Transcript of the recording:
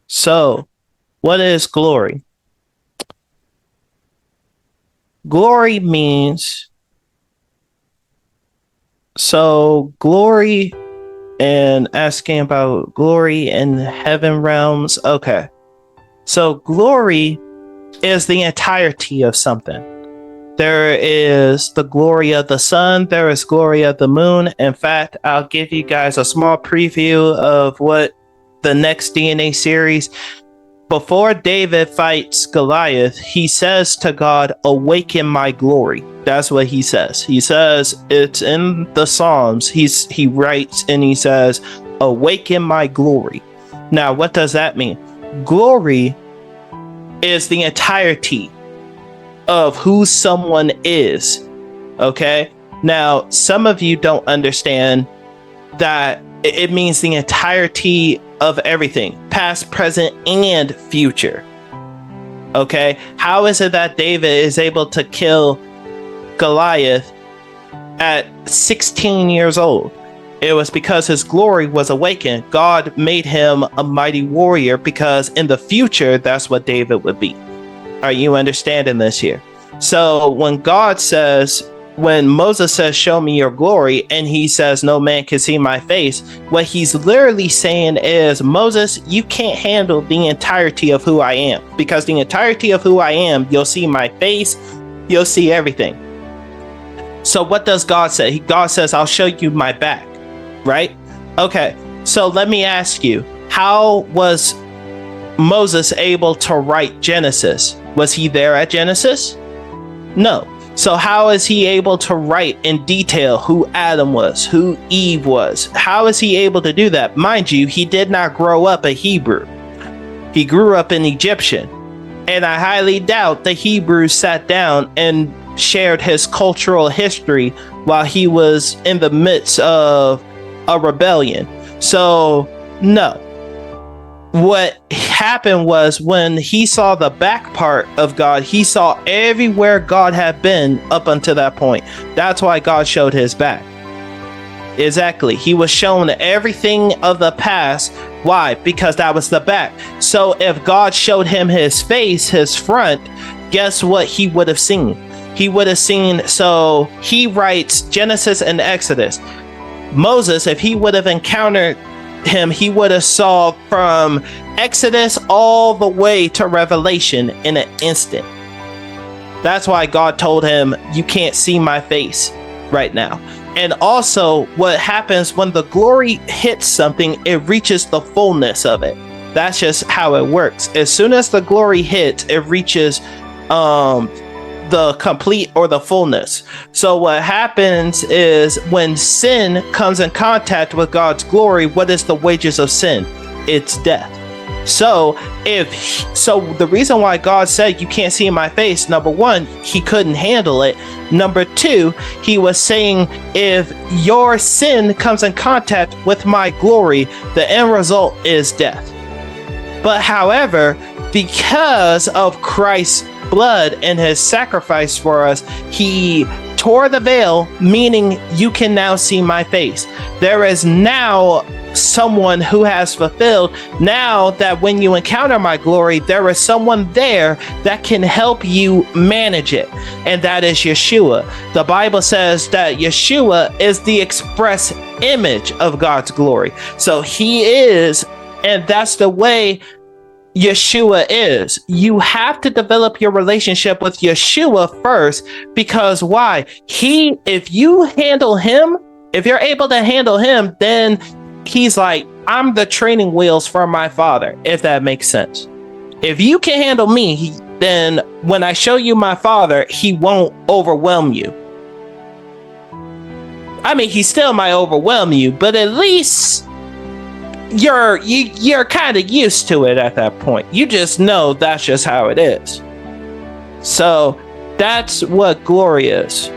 So, what is glory? Glory means glory and asking about glory in heaven realms. Okay. So, glory is the entirety of something. There is the glory of the sun, there is glory of the moon. In fact, I'll give you guys a small preview of what the next D.N.A series. Before David fights Goliath, he says to God, "Awaken my glory." That's what he says. He says it's in the Psalms. He writes and he says, "Awaken my glory." Now, what does that mean? Glory is the entirety of who someone is. Okay? Now, some of you don't understand that it means the entirety of everything, past, present, and future. Okay? How is it that David is able to kill Goliath at 16 years old? It was because his glory was awakened. God made him a mighty warrior because in the future, that's what David would be. Are you understanding this here? So when God says, when Moses says, "Show me your glory," and he says, "No man can see my face," what he's literally saying is, Moses, you can't handle the entirety of who I am, because the entirety of who I am, you'll see my face, you'll see everything. So what does God say? God says, "I'll show you my back," right? Okay, so let me ask you, how was Moses able to write Genesis? Was he there at Genesis? No. So how is he able to write in detail who Adam was, who Eve was? How is he able to do that? Mind you, he did not grow up a Hebrew. He grew up an Egyptian. And I highly doubt the Hebrews sat down and shared his cultural history while he was in the midst of a rebellion. So, no. What happened was when he saw the back part of God, he saw everywhere God had been up until that point. That's why God showed his back. Exactly. He was shown everything of the past. Why? Because that was the back. So if God showed him his face, his front, guess what he would have seen? He would have seen, so he writes Genesis and Exodus. Moses, if he would have encountered him, he would have saw from Exodus all the way to Revelation in an instant. That's why God told him, "You can't see my face right now." And also, what happens when the glory hits something, it reaches the fullness of it. That's just how it works. As soon as the glory hits, it reaches the complete or the fullness. So what happens is when sin comes in contact with God's glory, what is the wages of sin? It's death. So the reason why God said, "You can't see my face," number one, he couldn't handle it. Number two, he was saying, if your sin comes in contact with my glory, the end result is death. But however, because of Christ's blood and his sacrifice for us, he tore the veil, meaning you can now see my face. There is now someone who has fulfilled. Now that when you encounter my glory, there is someone there that can help you manage it, and that is Yeshua. The Bible says that Yeshua is the express image of God's glory. So he is, and that's the way Yeshua is. You have to develop your relationship with Yeshua first, because why? If you handle him, if you're able to handle him, then he's like, I'm the training wheels for my father, if that makes sense. If you can handle me, then when I show you my father, he won't overwhelm you. I mean, he still might overwhelm you, but at least you're kind of used to it at that point. You just know that's just how it is. So that's what glory is.